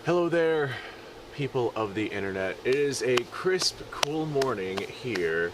Hello there, people of the internet. It is a crisp, cool morning here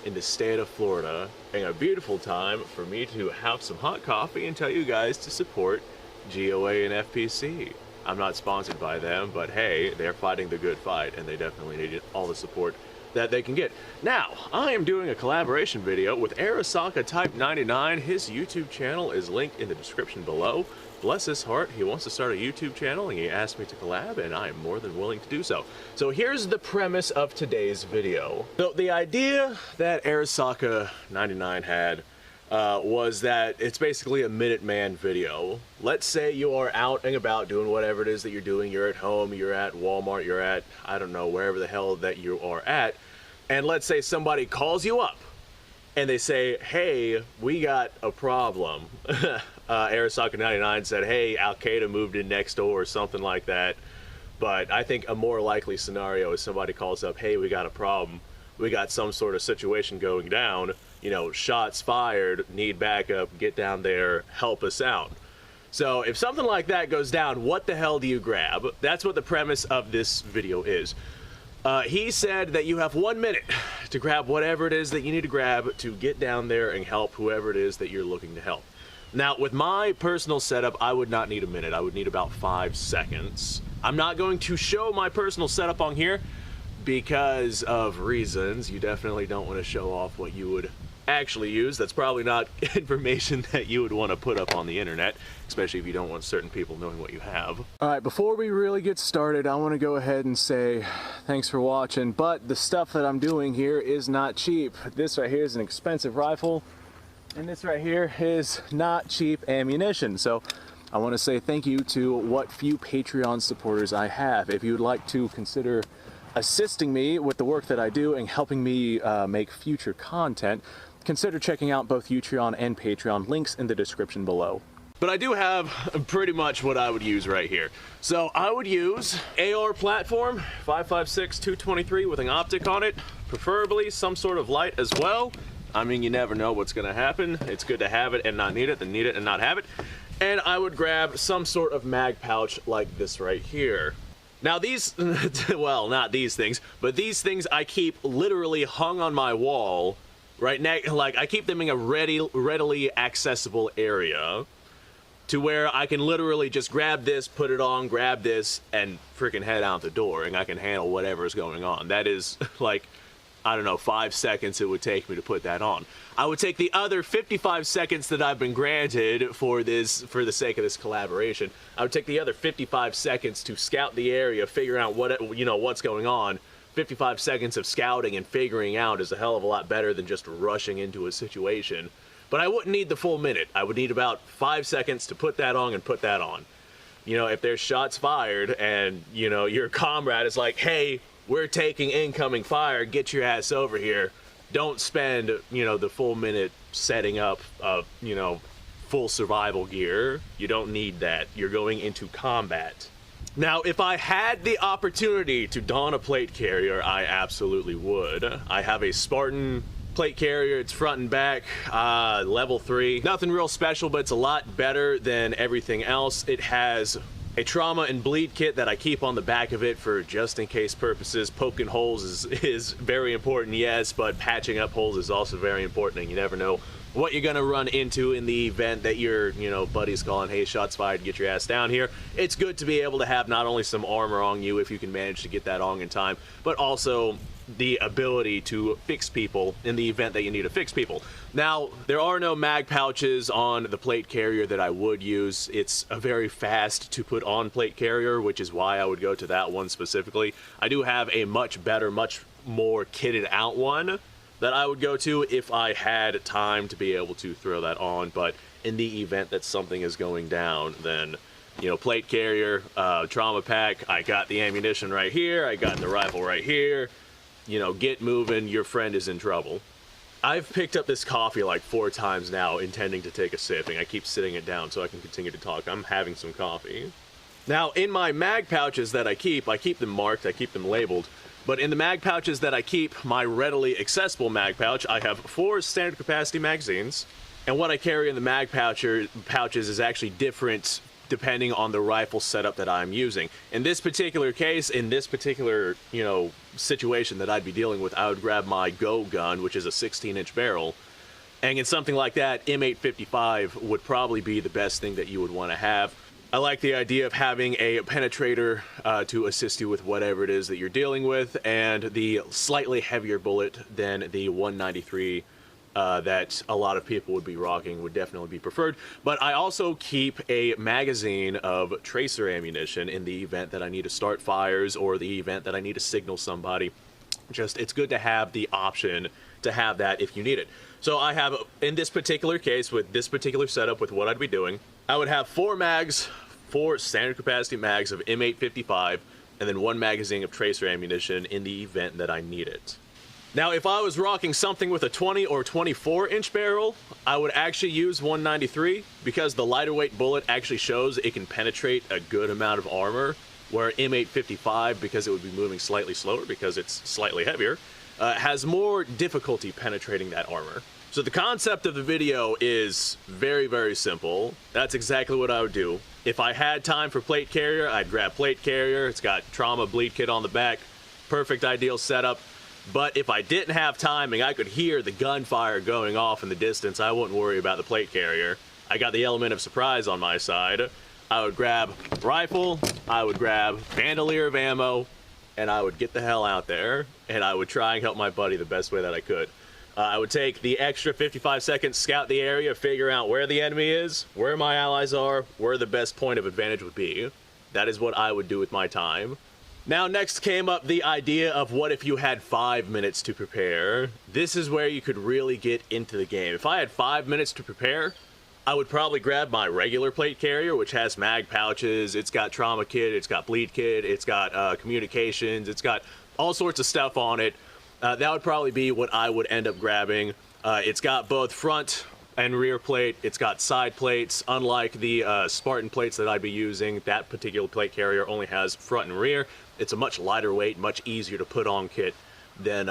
in the state of Florida, and a beautiful time for me to have some hot coffee and tell you guys to support GOA and FPC. I'm not sponsored by them, but hey, they're fighting the good fight, and they definitely need all the support that they can get. Now, I am doing a collaboration video with Arasaka Type 99. His YouTube channel is linked in the description below. Bless his heart, he wants to start a YouTube channel and he asked me to collab, and I am more than willing to do so. So here's the premise of today's video. So the idea that Arasaka 99 had was that it's basically a Minuteman video. Let's say you are out and about doing whatever it is that you're doing. You're at home, you're at Walmart, you're at, I don't know, wherever the hell that you are at. And let's say somebody calls you up and they say, hey, we got a problem. Arasaka 99 said, hey, Al-Qaeda moved in next door or something like that. But I think a more likely scenario is somebody calls up, hey, we got a problem. We got some sort of situation going down. You know, shots fired, need backup, get down there, help us out. So if something like that goes down, what the hell do you grab? That's what the premise of this video is. He said that you have 1 minute to grab whatever it is that you need to grab to get down there and help whoever it is that you're looking to help. Now, with my personal setup, I would not need a minute. I would need about 5 seconds. I'm not going to show my personal setup on here because of reasons. You definitely don't want to show off what you would actually use. That's probably not information that you would want to put up on the internet, especially if you don't want certain people knowing what you have. All right, before we really get started, I want to go ahead and say thanks for watching, but the stuff that I'm doing here is not cheap. This right here is an expensive rifle, and this right here is not cheap ammunition. So I want to say thank you to what few Patreon supporters I have. If you would like to consider assisting me with the work that I do and helping me make future content, consider checking out both Utreon and Patreon, links in the description below. But I do have pretty much what I would use right here. So I would use AR platform, 5.56 223 with an optic on it, preferably some sort of light as well. I mean, you never know what's gonna happen. It's good to have it and not need it than need it and not have it. And I would grab some sort of mag pouch like this right here. Now these, well, not these things, but these things I keep literally hung on my wall right next, like I keep them in a readily accessible area to where I can literally just grab this, put it on, grab this, and freaking head out the door, and I can handle whatever is going on. That is like, I don't know, 5 seconds it would take me to put that on. I would take the other 55 seconds that I've been granted for this, for the sake of this collaboration. I would take the other 55 seconds to scout the area, figure out what, you know, what's going on. 55 seconds of scouting and figuring out is a hell of a lot better than just rushing into a situation. But I wouldn't need the full minute. I would need about 5 seconds to put that on and put that on. You know, if there's shots fired and, you know, your comrade is like, hey, we're taking incoming fire, get your ass over here. Don't spend, you know, the full minute setting up, you know, full survival gear. You don't need that. You're going into combat. Now, if I had the opportunity to don a plate carrier, I absolutely would. I have a Spartan plate carrier. It's front and back, level 3. Nothing real special, but it's a lot better than everything else. It has a trauma and bleed kit that I keep on the back of it for just in case purposes. Poking holes is very important, yes, but patching up holes is also very important, and you never know what you're gonna run into in the event that your, you know, buddy's calling, hey, shots fired, get your ass down here. It's good to be able to have not only some armor on you if you can manage to get that on in time, but also the ability to fix people in the event that you need to fix people. Now, there are no mag pouches on the plate carrier that I would use. It's a very fast to put on plate carrier, which is why I would go to that one specifically. I do have a much better, much more kitted out one that I would go to if I had time to be able to throw that on, but in the event that something is going down, then, you know, plate carrier, trauma pack, I got the ammunition right here, I got the rifle right here. You know, get moving, your friend is in trouble. I've picked up this coffee like 4 times now, intending to take a sip, and I keep sitting it down so I can continue to talk. I'm having some coffee. Now, in my mag pouches that I keep them marked, I keep them labeled, but in the mag pouches that I keep, my readily accessible mag pouch, I have 4 standard capacity magazines, and what I carry in the mag pouches is actually different depending on the rifle setup that I'm using. In this particular case, in this particular, situation that I'd be dealing with, I would grab my Go gun, which is a 16-inch barrel. And in something like that, M855 would probably be the best thing that you would want to have. I like the idea of having a penetrator to assist you with whatever it is that you're dealing with, and the slightly heavier bullet than the 193 that a lot of people would be rocking would definitely be preferred. But I also keep a magazine of tracer ammunition in the event that I need to start fires or the event that I need to signal somebody. It's good to have the option to have that if you need it. So I have, in this particular case, with this particular setup, with what I'd be doing, I would have 4 standard capacity mags of M855, and then 1 magazine of tracer ammunition in the event that I need it. Now, if I was rocking something with a 20 or 24-inch barrel, I would actually use 193 because the lighter weight bullet actually shows it can penetrate a good amount of armor, where M855, because it would be moving slightly slower because it's slightly heavier, has more difficulty penetrating that armor. So the concept of the video is very, very simple. That's exactly what I would do. If I had time for plate carrier, I'd grab plate carrier. It's got trauma bleed kit on the back. Perfect, ideal setup. But if I didn't have time and I could hear the gunfire going off in the distance, I wouldn't worry about the plate carrier. I got the element of surprise on my side. I would grab rifle, I would grab bandolier of ammo, and I would get the hell out there, and I would try and help my buddy the best way that I could. I would take the extra 55 seconds, scout the area, figure out where the enemy is, where my allies are, where the best point of advantage would be. That is what I would do with my time. Now, next came up the idea of what if you had 5 minutes to prepare. This is where you could really get into the game. If I had 5 minutes to prepare, I would probably grab my regular plate carrier, which has mag pouches, it's got trauma kit, it's got bleed kit, it's got communications, it's got all sorts of stuff on it. That would probably be what I would end up grabbing. It's got both front and rear plate, it's got side plates. Unlike the Spartan plates that I'd be using, that particular plate carrier only has front and rear. It's a much lighter weight, much easier to put on kit than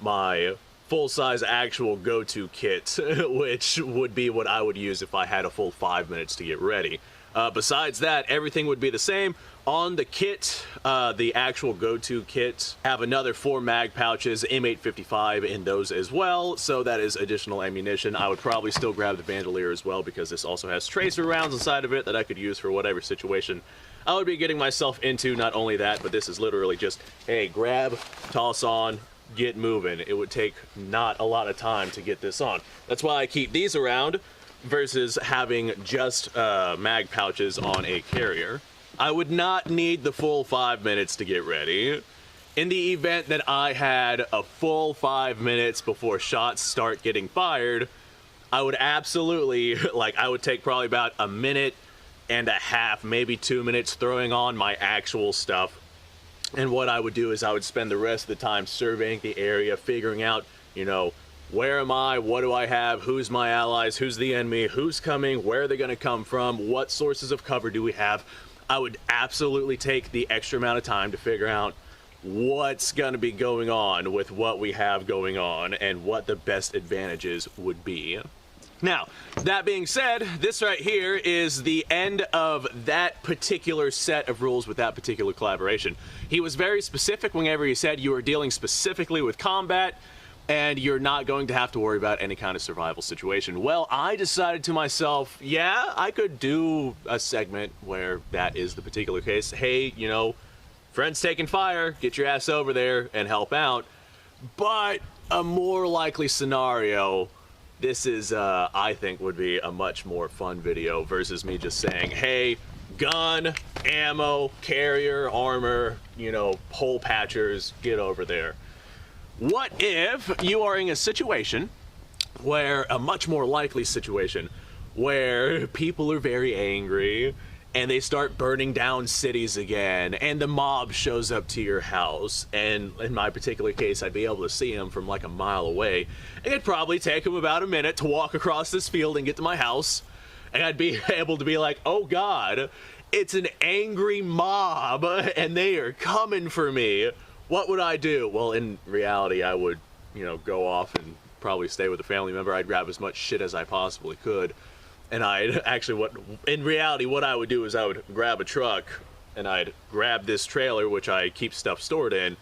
my full-size actual go-to kit, which would be what I would use if I had a full 5 minutes to get ready. Besides that, everything would be the same. On the kit, the actual go-to kit, have another 4 mag pouches, M855 in those as well, so that is additional ammunition. I would probably still grab the bandolier as well because this also has tracer rounds inside of it that I could use for whatever situation I would be getting myself into. Not only that, but this is literally just, hey, grab, toss on, get moving. It would take not a lot of time to get this on. That's why I keep these around versus having just mag pouches on a carrier. I would not need the full 5 minutes to get ready. In the event that I had a full 5 minutes before shots start getting fired, I would absolutely, I would take probably about a minute and a half, maybe 2 minutes throwing on my actual stuff. And what I would do is I would spend the rest of the time surveying the area, figuring out, where am I, what do I have, who's my allies, who's the enemy, who's coming, where are they going to come from, what sources of cover do we have. I would absolutely take the extra amount of time to figure out what's going to be going on with what we have going on and what the best advantages would be. Now, that being said, this right here is the end of that particular set of rules with that particular collaboration. He was very specific whenever he said you are dealing specifically with combat and you're not going to have to worry about any kind of survival situation. Well, I decided to myself, yeah, I could do a segment where that is the particular case. Hey, friends taking fire, get your ass over there and help out. But a more likely scenario, this is, I think, would be a much more fun video versus me just saying, hey, gun, ammo, carrier, armor, hole patchers, get over there. What if you are in a situation where, a much more likely situation, where people are very angry and they start burning down cities again and the mob shows up to your house, and in my particular case I'd be able to see them from like a mile away, and it'd probably take them about a minute to walk across this field and get to my house, and I'd be able to be like, oh god, it's an angry mob and they are coming for me. What would I do? Well, in reality I would, go off and probably stay with a family member. I'd grab as much shit as I possibly could And I'd actually, in reality, what I would do is I would grab a truck and I'd grab this trailer, which I keep stuff stored in,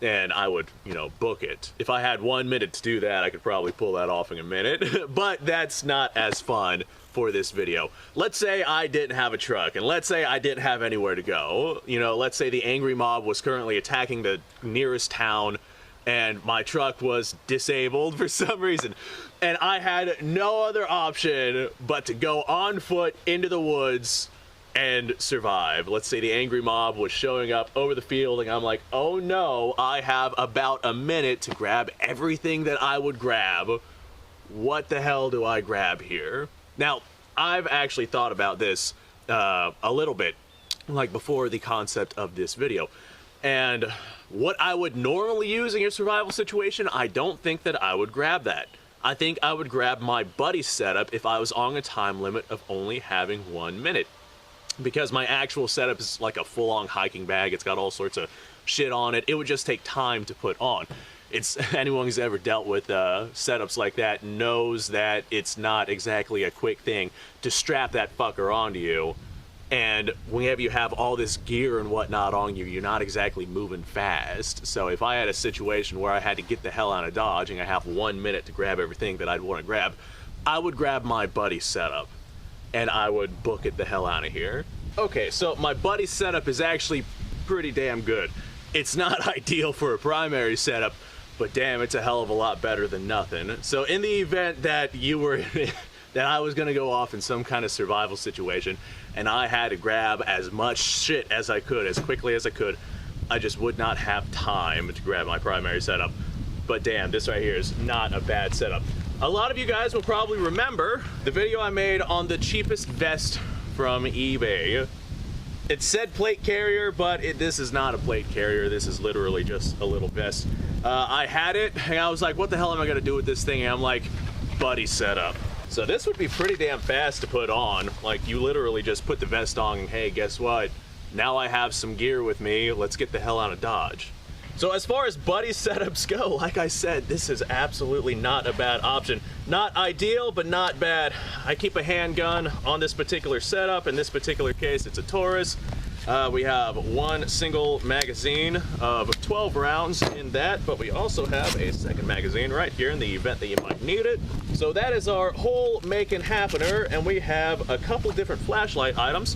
and I would, you know, book it. If I had 1 minute to do that, I could probably pull that off in a minute, but that's not as fun for this video. Let's say I didn't have a truck, and let's say I didn't have anywhere to go. You know, let's say the angry mob was currently attacking the nearest town, and my truck was disabled for some reason, and I had no other option but to go on foot into the woods and survive. Let's say the angry mob was showing up over the field, and I'm like, oh no, I have about a minute to grab everything that I would grab. What the hell do I grab here? Now, I've actually thought about this a little bit, like before the concept of this video. And what I would normally use in a survival situation, I don't think that I would grab that. I think I would grab my buddy setup if I was on a time limit of only having 1 minute. Because my actual setup is like a full-on hiking bag. It's got all sorts of shit on it. It would just take time to put on. Anyone who's ever dealt with setups like that knows that it's not exactly a quick thing to strap that fucker onto you. And whenever you have all this gear and whatnot on you, you're not exactly moving fast. So if I had a situation where I had to get the hell out of Dodge and I have 1 minute to grab everything that I'd want to grab, I would grab my buddy setup and I would book it the hell out of here. Okay, so my buddy setup is actually pretty damn good. It's not ideal for a primary setup, but damn, it's a hell of a lot better than nothing. So in the event that you were that I was gonna go off in some kind of survival situation and I had to grab as much shit as I could, as quickly as I could, I just would not have time to grab my primary setup. But damn, this right here is not a bad setup. A lot of you guys will probably remember the video I made on the cheapest vest from eBay. It said plate carrier, but this is not a plate carrier. This is literally just a little vest. I had it, and I was like, what the hell am I gonna do with this thing? And I'm like, buddy setup. So this would be pretty damn fast to put on. Like, you literally just put the vest on and hey, guess what? Now I have some gear with me. Let's get the hell out of Dodge. So as far as buddy setups go, like I said, this is absolutely not a bad option. Not ideal, but not bad. I keep a handgun on this particular setup. In this particular case, it's a Taurus. We have one single magazine of 12 rounds in that, but we also have a second magazine right here in the event that you might need it. So that is our whole making happener, and we have a couple different flashlight items.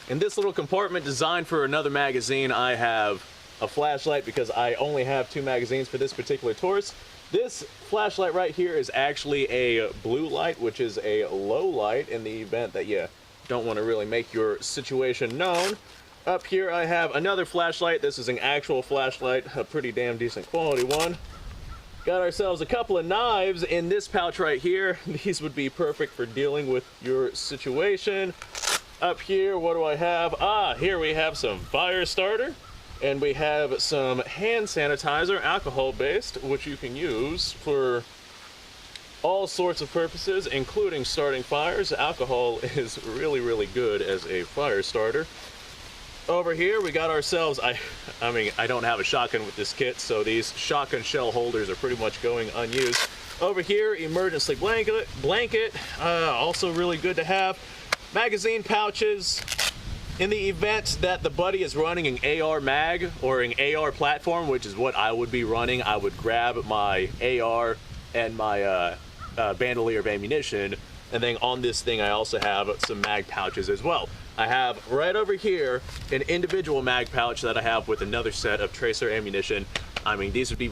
In this little compartment designed for another magazine, I have a flashlight because I only have 2 magazines for this particular Taurus. This flashlight right here is actually a blue light, which is a low light in the event that you don't want to really make your situation known. Up here I have another flashlight. This is an actual flashlight, a pretty damn decent quality one. Got ourselves a couple of knives in this pouch right here. These would be perfect for dealing with your situation. Up here, what do I have? Here we have some fire starter. And we have some hand sanitizer, alcohol-based, which you can use for all sorts of purposes, including starting fires. Alcohol is really, really good as a fire starter. Over here, we got ourselves, I mean, I don't have a shotgun with this kit, so these shotgun shell holders are pretty much going unused. Over here, emergency blanket, also really good to have. Magazine pouches. In the event that the buddy is running an AR mag or an AR platform, which is what I would be running, I would grab my AR and my bandolier of ammunition, and then on this thing I also have some mag pouches as well. I have right over here an individual mag pouch that I have with another set of tracer ammunition. I mean, these would be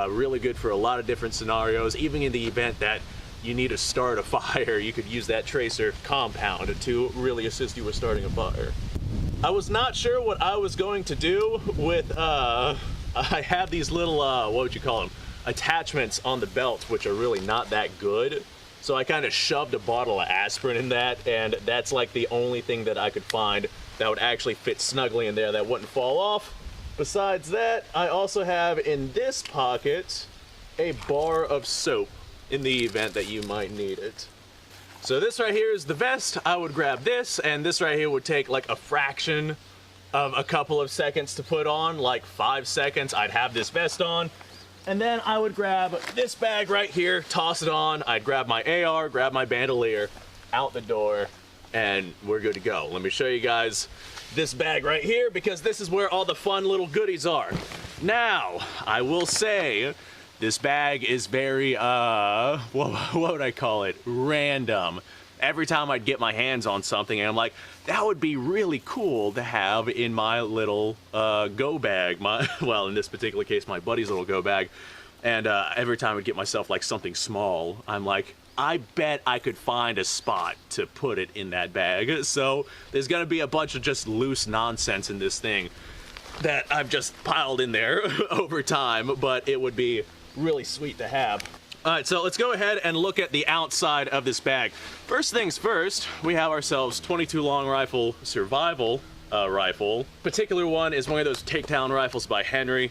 really good for a lot of different scenarios. Even in the event that you need to start a fire, you could use that tracer compound to really assist you with starting a fire. I was not sure what I was going to do with, I have these little, what would you call them, attachments on the belt, which are really not that good. So I kind of shoved a bottle of aspirin in that, and that's like the only thing that I could find that would actually fit snugly in there that wouldn't fall off. Besides that, I also have in this pocket a bar of soap in the event that you might need it. So this right here is the vest. I would grab this, and this right here would take like a fraction of a couple of seconds to put on, like 5 seconds. I'd have this vest on, and then I would grab this bag right here, toss it on. I'd grab my AR, grab my bandolier, out the door, and we're good to go. Let me show you guys this bag right here, because this is where all the fun little goodies are. Now, I will say, this bag is very, what would I call it? Random. Every time I'd get my hands on something, and I'm like, that would be really cool to have in my little go bag. Well, in this particular case, my buddy's little go bag. And every time I'd get myself like something small, I'm like, I bet I could find a spot to put it in that bag. So there's gonna be a bunch of just loose nonsense in this thing that I've just piled in there over time, but it would be really sweet to have. All right, so let's go ahead and look at the outside of this bag. First things first, we have ourselves 22 long rifle survival rifle. Particular one is one of those takedown rifles by Henry.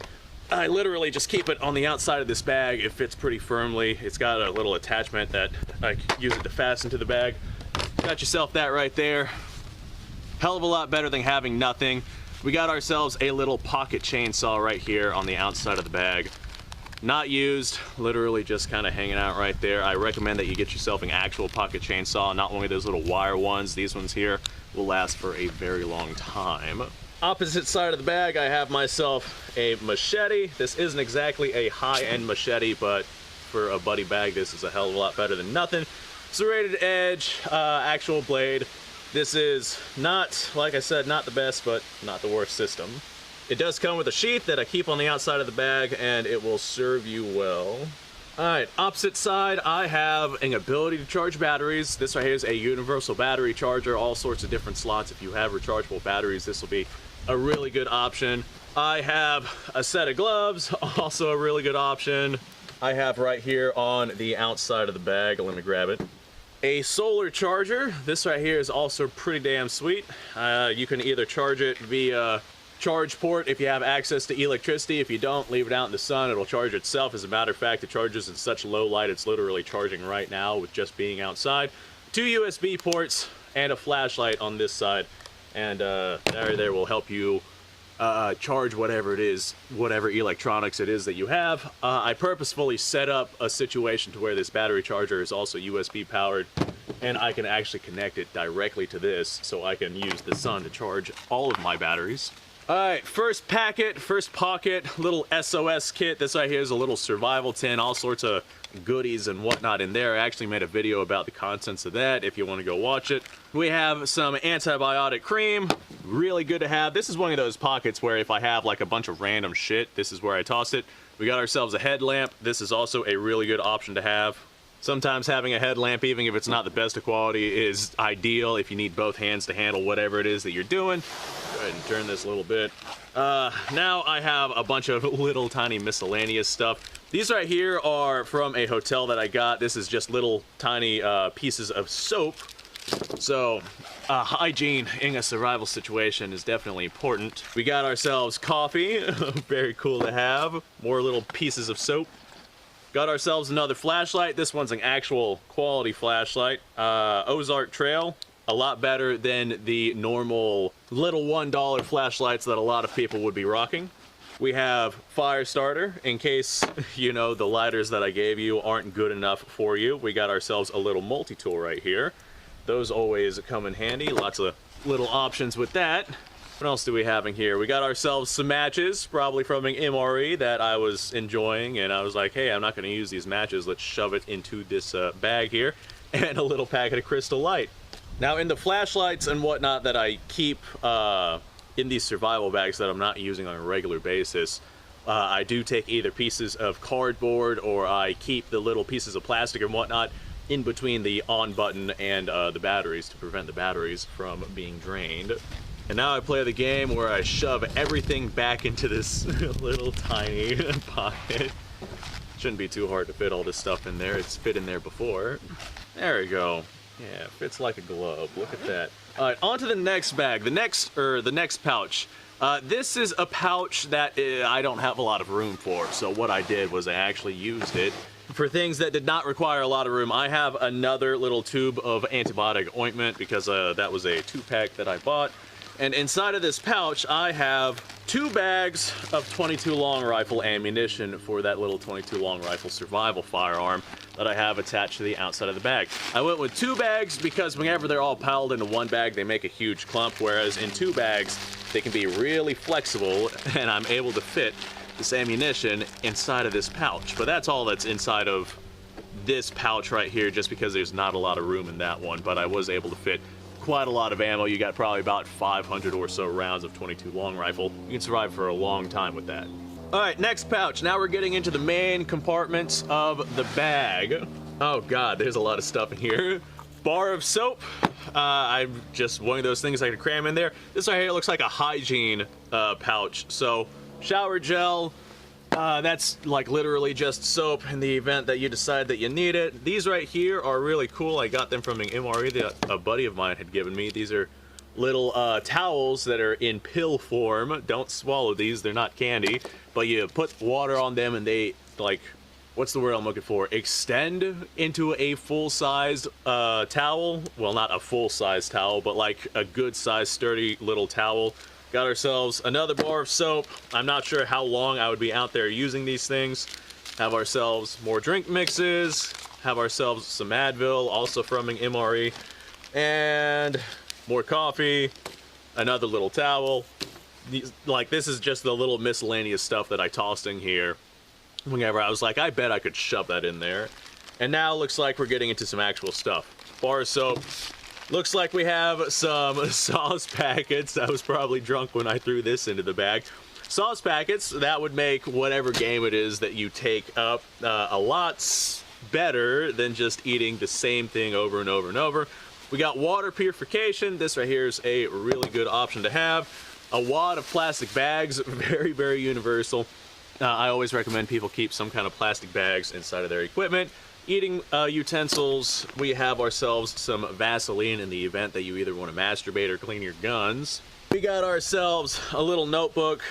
I literally just keep it on the outside of this bag. It fits pretty firmly. It's got a little attachment that I use it to fasten to the bag. Got yourself that right there. Hell of a lot better than having nothing. We got ourselves a little pocket chainsaw right here on the outside of the bag. Not used, literally just kind of hanging out right there. I recommend that you get yourself an actual pocket chainsaw, not one of those little wire ones. These ones here will last for a very long time. Opposite side of the bag, I have myself a machete. This isn't exactly a high-end machete, but for a buddy bag, this is a hell of a lot better than nothing. Serrated edge, actual blade. This is not, like I said, not the best, but not the worst system. It does come with a sheath that I keep on the outside of the bag, and it will serve you well. Alright, opposite side, I have an ability to charge batteries. This right here is a universal battery charger, all sorts of different slots. If you have rechargeable batteries, this will be a really good option. I have a set of gloves, also a really good option. I have right here on the outside of the bag, let me grab it, a solar charger. This right here is also pretty damn sweet. You can either charge it via charge port if you have access to electricity. If you don't, leave it out in the sun, it'll charge itself. As a matter of fact, it charges in such low light, it's literally charging right now with just being outside. 2 USB ports and a flashlight on this side, and there will help you charge whatever it is, whatever electronics it is that you have. I purposefully set up a situation to where this battery charger is also USB powered, and I can actually connect it directly to this, so I can use the sun to charge all of my batteries. Alright, first packet, first pocket, little SOS kit. This right here is a little survival tin, all sorts of goodies and whatnot in there. I actually made a video about the contents of that if you want to go watch it. We have some antibiotic cream, really good to have. This is one of those pockets where if I have like a bunch of random shit, this is where I toss it. We got ourselves a headlamp. This is also a really good option to have. Sometimes having a headlamp, even if it's not the best of quality, is ideal if you need both hands to handle whatever it is that you're doing. Go ahead and turn this a little bit. Now I have a bunch of little tiny miscellaneous stuff. These right here are from a hotel that I got. This is just little tiny pieces of soap. So hygiene in a survival situation is definitely important. We got ourselves coffee, very cool to have. More little pieces of soap. Got ourselves another flashlight. This one's an actual quality flashlight. Ozark Trail. A lot better than the normal little $1 flashlights that a lot of people would be rocking. We have fire starter in case, you know, the lighters that I gave you aren't good enough for you. We got ourselves a little multi-tool right here. Those always come in handy. Lots of little options with that. What else do we have in here? We got ourselves some matches, probably from an MRE that I was enjoying, and I was like, hey, I'm not going to use these matches. Let's shove it into this bag here. And a little packet of Crystal Light. Now, in the flashlights and whatnot that I keep in these survival bags that I'm not using on a regular basis, I do take either pieces of cardboard, or I keep the little pieces of plastic and whatnot in between the on button and the batteries to prevent the batteries from being drained. And now I play the game where I shove everything back into this little tiny pocket. Shouldn't be too hard to fit all this stuff in there. It's fit in there before. There we go. Yeah, fits like a glove. Look at that. All right, on to the next bag. The next pouch. This is a pouch that I don't have a lot of room for. So what I did was I actually used it for things that did not require a lot of room. I have another little tube of antibiotic ointment because that was a 2-pack that I bought. And inside of this pouch, I have 2 bags of 22 long rifle ammunition for that little 22 long rifle survival firearm that I have attached to the outside of the bag. I went with 2 bags because whenever they're all piled into one bag, they make a huge clump, whereas in 2 bags, they can be really flexible, and I'm able to fit this ammunition inside of this pouch. But that's all that's inside of this pouch right here, just because there's not a lot of room in that one, but I was able to fit quite a lot of ammo. You got probably about 500 or so rounds of 22 long rifle. You can survive for a long time with that. All right, next pouch. Now we're getting into the main compartments of the bag. Oh God, there's a lot of stuff in here. Bar of soap. I'm just one of those things I could cram in there. This right here looks like a hygiene pouch. So shower gel, that's like literally just soap in the event that you decide that you need it. These right here are really cool. I got them from an MRE that a buddy of mine had given me. These are little towels that are in pill form. Don't swallow these, they're not candy. But you put water on them and they, like, what's the word I'm looking for? Extend into a full-size towel. Well, not a full-size towel, but like a good-sized, sturdy little towel. Got ourselves another bar of soap. I'm not sure how long I would be out there using these things. Have ourselves more drink mixes. Have ourselves some Advil, also from an MRE. And more coffee. Another little towel. Like, this is just the little miscellaneous stuff that I tossed in here whenever I was like, I bet I could shove that in there. And now it looks like we're getting into some actual stuff. Bar of soap. Looks like we have some sauce packets. I was probably drunk when I threw this into the bag. Sauce packets, that would make whatever game it is that you take up a lot better than just eating the same thing over and over and over. We got water purification. This right here is a really good option to have. A wad of plastic bags, very, very universal. I always recommend people keep some kind of plastic bags inside of their equipment. Eating utensils, we have ourselves some Vaseline in the event that you either want to masturbate or clean your guns. We got ourselves a little notebook.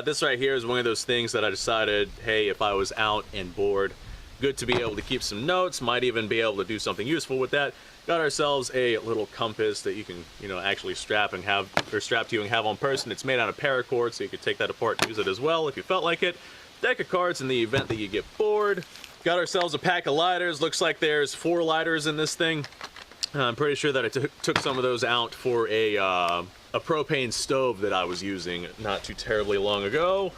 This right here is one of those things that I decided, hey, if I was out and bored, good to be able to keep some notes, might even be able to do something useful with that. Got ourselves a little compass that you can, actually strap to you and have on person. It's made out of paracord, so you could take that apart and use it as well if you felt like it. Deck of cards in the event that you get bored. Got ourselves a pack of lighters. Looks like there's 4 lighters in this thing. I'm pretty sure that I took some of those out for a propane stove that I was using not too terribly long ago.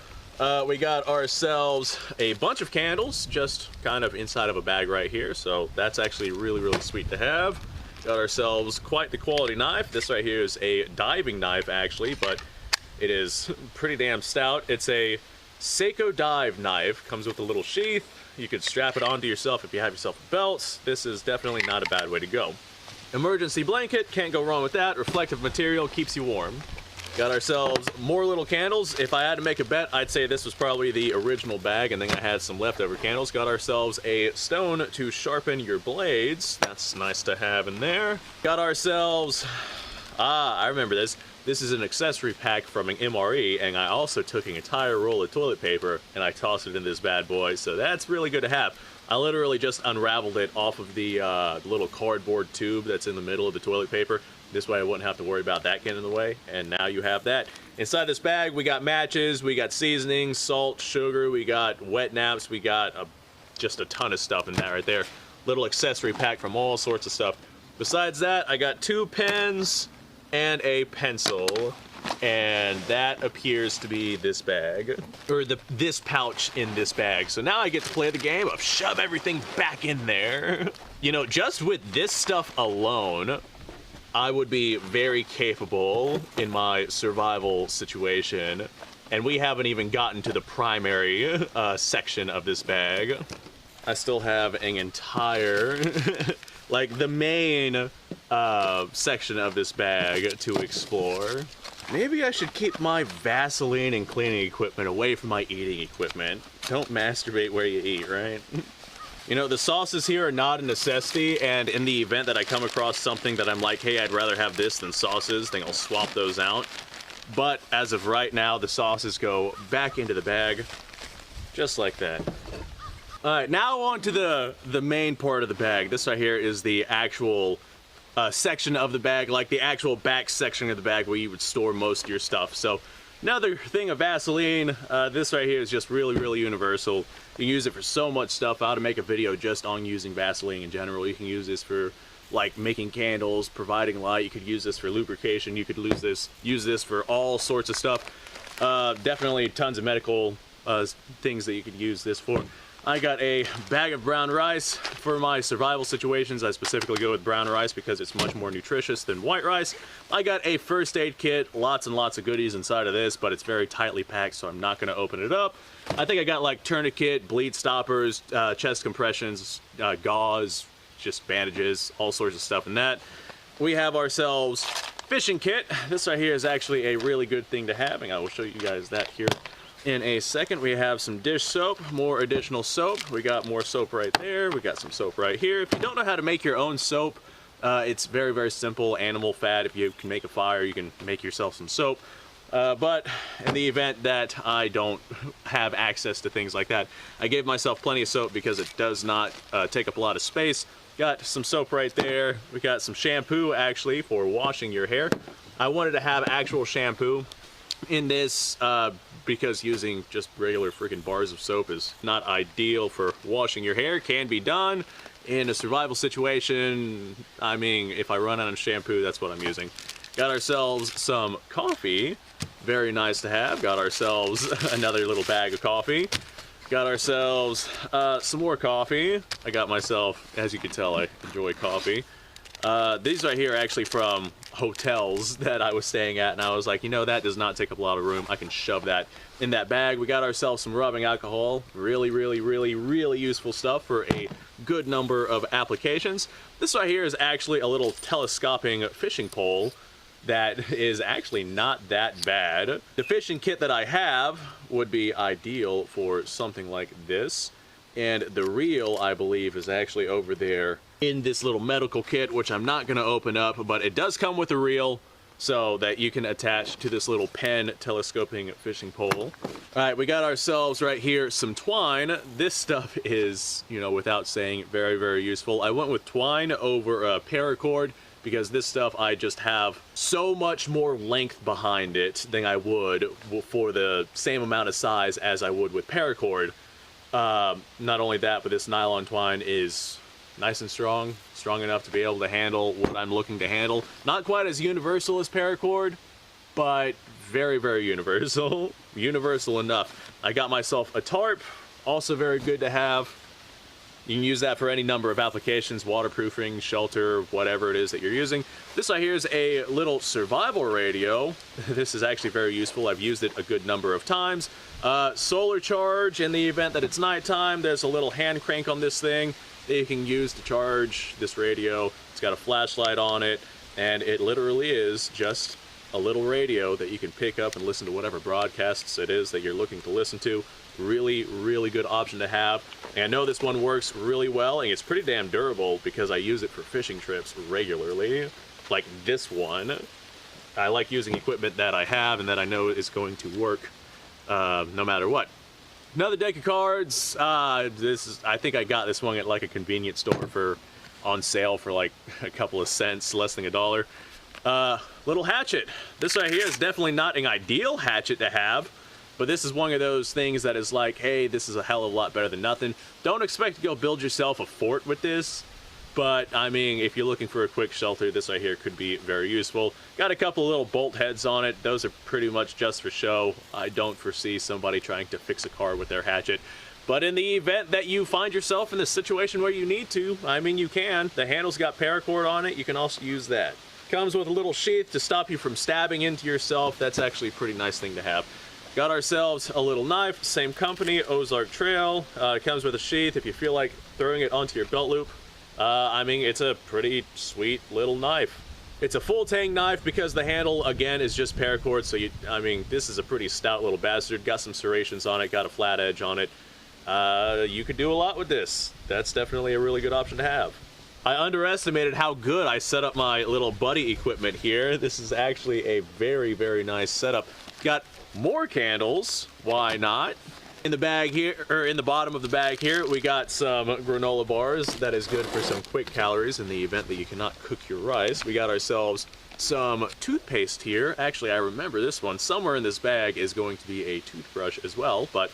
We got ourselves a bunch of candles, just kind of inside of a bag right here, so that's actually really, really sweet to have. Got ourselves quite the quality knife. This right here is a diving knife, actually, but it is pretty damn stout. It's a Seiko dive knife. Comes with a little sheath. You could strap it onto yourself if you have yourself a belt. This is definitely not a bad way to go. Emergency blanket, can't go wrong with that. Reflective material, keeps you warm. Got ourselves more little candles. If I had to make a bet, I'd say this was probably the original bag, and then I had some leftover candles. Got ourselves a stone to sharpen your blades. That's nice to have in there. Got ourselves, I remember this. This is an accessory pack from an MRE, and I also took an entire roll of toilet paper and I tossed it in this bad boy, so that's really good to have. I literally just unraveled it off of the little cardboard tube that's in the middle of the toilet paper. This way I wouldn't have to worry about that getting in the way, and now you have that. Inside this bag, we got matches, we got seasonings, salt, sugar, we got wet naps, we got just a ton of stuff in that right there. Little accessory pack from all sorts of stuff. Besides that, I got 2 pens and a pencil, and that appears to be this bag, or this pouch in this bag. So now I get to play the game of shove everything back in there. Just with this stuff alone, I would be very capable in my survival situation, and we haven't even gotten to the primary section of this bag. I still have an entire, like the main section of this bag to explore. Maybe I should keep my Vaseline and cleaning equipment away from my eating equipment. Don't masturbate where you eat, right? The sauces here are not a necessity, and in the event that I come across something that I'm like, hey, I'd rather have this than sauces, then I'll swap those out. But as of right now, the sauces go back into the bag, just like that. All right, now on to the main part of the bag. This right here is the actual section of the bag, like the actual back section of the bag where you would store most of your stuff. So another thing of Vaseline, this right here is just really universal. You can use it for so much stuff. I ought to make a video just on using Vaseline in general. You can use this for like making candles, providing light. You could use this for lubrication. You could use this for all sorts of stuff. Definitely tons of medical things that you could use this for. I got a bag of brown rice for my survival situations. I specifically go with brown rice because it's much more nutritious than white rice. I got a first aid kit, lots and lots of goodies inside of this, but it's very tightly packed, so I'm not going to open it up. I think I got like tourniquet, bleed stoppers, chest compressions, gauze, just bandages, all sorts of stuff in that. We have ourselves fishing kit. This right here is actually a really good thing to have, and I will show you guys that here in a second. We have some dish soap, more additional soap. We got more soap right there. We got some soap right here. If you don't know how to make your own soap, it's very simple. Animal fat. If you can make a fire, you can make yourself some soap. But in the event that I don't have access to things like that, I gave myself plenty of soap because it does not take up a lot of space. Got some soap right there. We got some shampoo actually for washing your hair. I wanted to have actual shampoo in this because using just regular freaking bars of soap is not ideal for washing your hair. Can be done in a survival situation. I mean, if I run out of shampoo, that's what I'm using. Got ourselves some coffee, very nice to have. Got ourselves another little bag of coffee. Got ourselves some more coffee. I got myself, as you can tell, I enjoy coffee. These right here are actually from hotels that I was staying at, and I was like, you know, that does not take up a lot of room. I can shove that in that bag. We got ourselves some rubbing alcohol. Really useful stuff for a good number of applications. This right here is actually a little telescoping fishing pole that is actually not that bad. The fishing kit that I have would be ideal for something like this. And the reel, I believe, is actually over there in this little medical kit, which I'm not going to open up, but it does come with a reel so that you can attach to this little Penn telescoping fishing pole. All right, we got ourselves right here some twine. This stuff is, you know, without saying, very useful. I went with twine over paracord because this stuff, I just have so much more length behind it than I would for the same amount of size as I would with paracord. Not only that, but this nylon twine is nice and strong enough to be able to handle what I'm looking to handle. Not quite as universal as paracord, but very universal. Universal enough. I got myself a tarp, also very good to have. You can use that for any number of applications, waterproofing, shelter, whatever it is that you're using. This right here is a little survival radio. This is actually very useful. I've used it a good number of times. Solar charge in the event that it's nighttime. There's a little hand crank on this thing that you can use to charge this radio. It's got a flashlight on it, and it literally is just a little radio that you can pick up and listen to whatever broadcasts it is that you're looking to listen to. Really good option to have. And I know this one works really well, and it's pretty damn durable because I use it for fishing trips regularly, like this one. I like using equipment that I have and that I know is going to work no matter what. Another deck of cards. I think I got this one at like a convenience store on sale for like a couple of cents, less than $1. Little hatchet. This right here is definitely not an ideal hatchet to have, but this is one of those things that is like, hey, this is a hell of a lot better than nothing. Don't expect to go build yourself a fort with this, but I mean, if you're looking for a quick shelter, this right here could be very useful. Got a couple of little bolt heads on it. Those are pretty much just for show. I don't foresee somebody trying to fix a car with their hatchet. But in the event that you find yourself in a situation where you need to, I mean, you can. The handle's got paracord on it. You can also use that. Comes with a little sheath to stop you from stabbing into yourself. That's actually a pretty nice thing to have. Got ourselves a little knife, same company, Ozark Trail. It comes with a sheath if you feel like throwing it onto your belt loop. I mean, it's a pretty sweet little knife. It's a full tang knife because the handle, again, is just paracord, so I mean, this is a pretty stout little bastard. Got some serrations on it, got a flat edge on it. You could do a lot with this. That's definitely a really good option to have. I underestimated how good I set up my little buddy equipment here. This is actually a very nice setup. Got more candles, why not? In the bag here, or in the bottom of the bag here, we got some granola bars. That is good for some quick calories in the event that you cannot cook your rice. We got ourselves some toothpaste here. Actually, I remember this one. Somewhere in this bag is going to be a toothbrush as well, but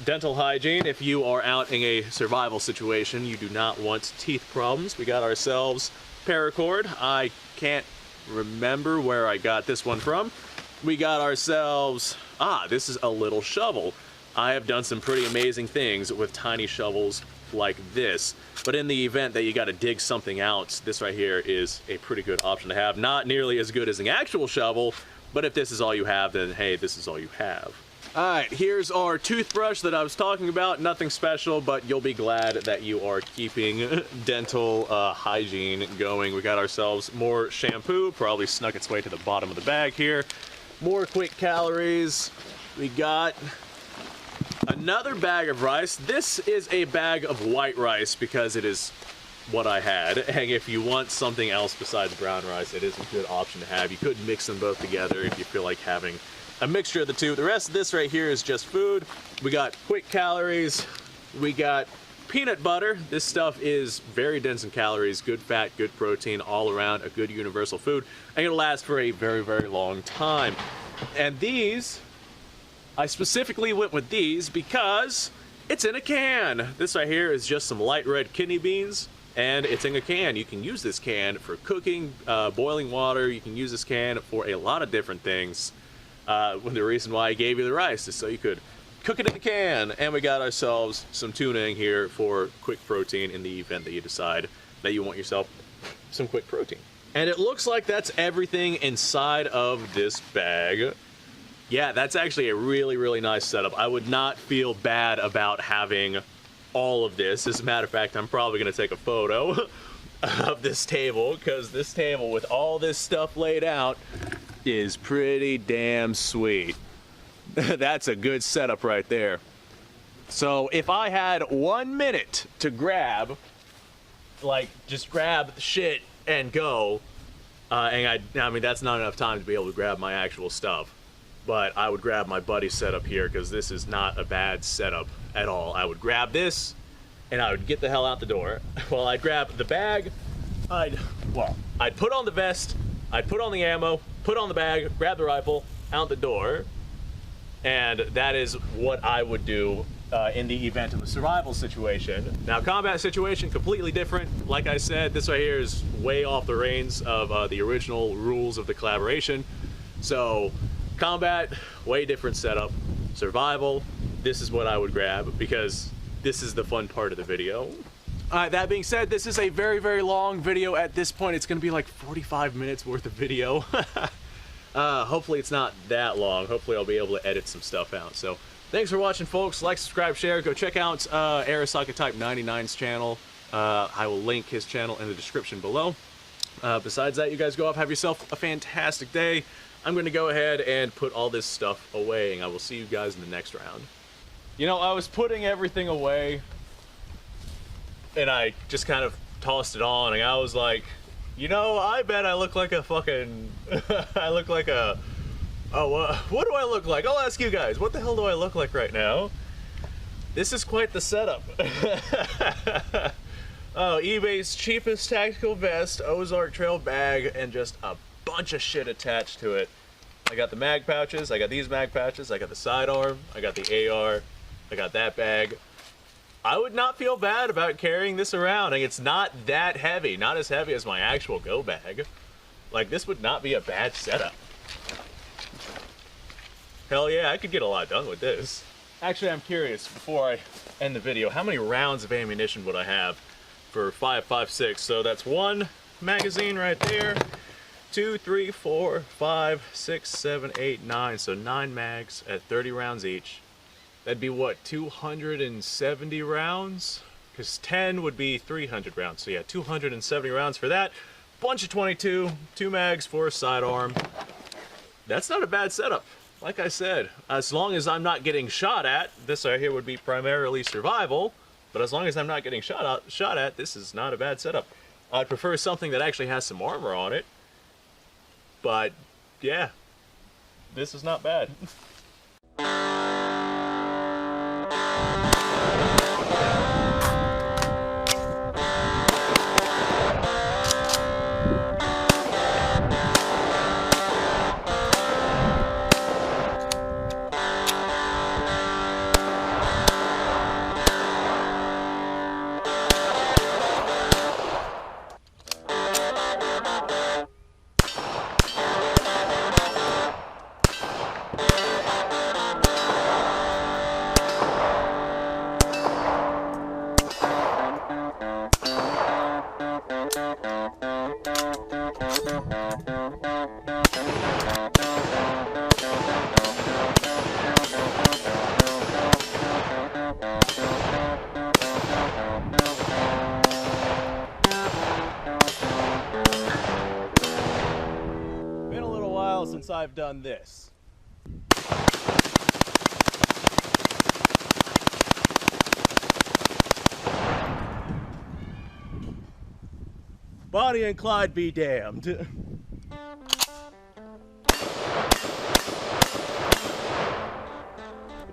dental hygiene, if you are out in a survival situation, you do not want teeth problems. We got ourselves paracord. I can't remember where I got this one from. We got ourselves, this is a little shovel. I have done some pretty amazing things with tiny shovels like this, but in the event that you got to dig something out, this right here is a pretty good option to have. Not nearly as good as an actual shovel, but if this is all you have, then hey, this is all you have. Alright, here's our toothbrush that I was talking about. Nothing special, but you'll be glad that you are keeping dental hygiene going. We got ourselves more shampoo, probably snuck its way to the bottom of the bag here. More quick calories. We got another bag of rice. This is a bag of white rice because it is what I had. And if you want something else besides brown rice, it is a good option to have. You could mix them both together if you feel like having a mixture of the two. The rest of this right here is just food. We got quick calories. We got peanut butter. This stuff is very dense in calories, good fat, good protein, all around a good universal food. And it'll last for a very, very long time. And these, I specifically went with these because it's in a can. This right here is just some light red kidney beans, and it's in a can. You can use this can for cooking, boiling water. You can use this can for a lot of different things. The reason why I gave you the rice is so you could cook it in a can. And we got ourselves some tuna in here for quick protein in the event that you decide that you want yourself some quick protein. And it looks like that's everything inside of this bag. Yeah, that's actually a really, really nice setup. I would not feel bad about having all of this. As a matter of fact, I'm probably going to take a photo of this table, because this table with all this stuff laid out is pretty damn sweet. That's a good setup right there. So if I had 1 minute to grab, like, just grab the shit and go, I mean, that's not enough time to be able to grab my actual stuff. But I would grab my buddy's setup here, because this is not a bad setup at all. I would grab this, and I would get the hell out the door. Well, I'd grab the bag, I'd put on the vest, I'd put on the ammo, put on the bag, grab the rifle, out the door. And that is what I would do in the event of a survival situation. Now, combat situation, completely different. Like I said, this right here is way off the reins of the original rules of the collaboration. So, combat, way different setup. Survival, this is what I would grab, because this is the fun part of the video. Alright, that being said, this is a very, very long video. At this point, it's going to be like 45 minutes worth of video. Hopefully it's not that long. Hopefully I'll be able to edit some stuff out. So, thanks for watching, folks. Like, subscribe, share. Go check out Arasaka Type 99's channel. I will link his channel in the description below. Besides that, you guys go off, have yourself a fantastic day. I'm going to go ahead and put all this stuff away, and I will see you guys in the next round. You know, I was putting everything away, and I just kind of tossed it on, and I was like, you know, I bet I look like a fucking, I look like a, what do I look like? I'll ask you guys, what the hell do I look like right now? This is quite the setup. Oh, eBay's cheapest tactical vest, Ozark Trail bag, and just a bunch of shit attached to it. I got the mag pouches, I got these mag pouches, I got the sidearm, I got the AR, I got that bag. I would not feel bad about carrying this around, and it's not that heavy, not as heavy as my actual go bag. Like, this would not be a bad setup. Hell yeah, I could get a lot done with this. Actually, I'm curious, before I end the video, how many rounds of ammunition would I have for 5.56? So that's one magazine right there. 2, 3, 4, 5, 6, 7, 8, 9. So 9 mags at 30 rounds each. That'd be what, 270 rounds? Because 10 would be 300 rounds. So yeah, 270 rounds for that. Bunch of 22, 2 mags for a sidearm. That's not a bad setup. Like I said, as long as I'm not getting shot at, this right here would be primarily survival. But as long as I'm not getting shot at, this is not a bad setup. I'd prefer something that actually has some armor on it. But yeah, this is not bad. while since I've done this. Bonnie and Clyde be damned.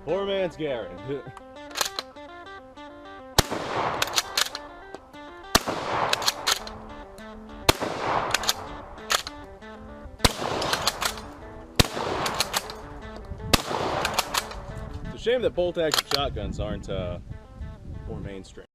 Poor man's Garen. It's a shame that bolt action shotguns aren't more mainstream.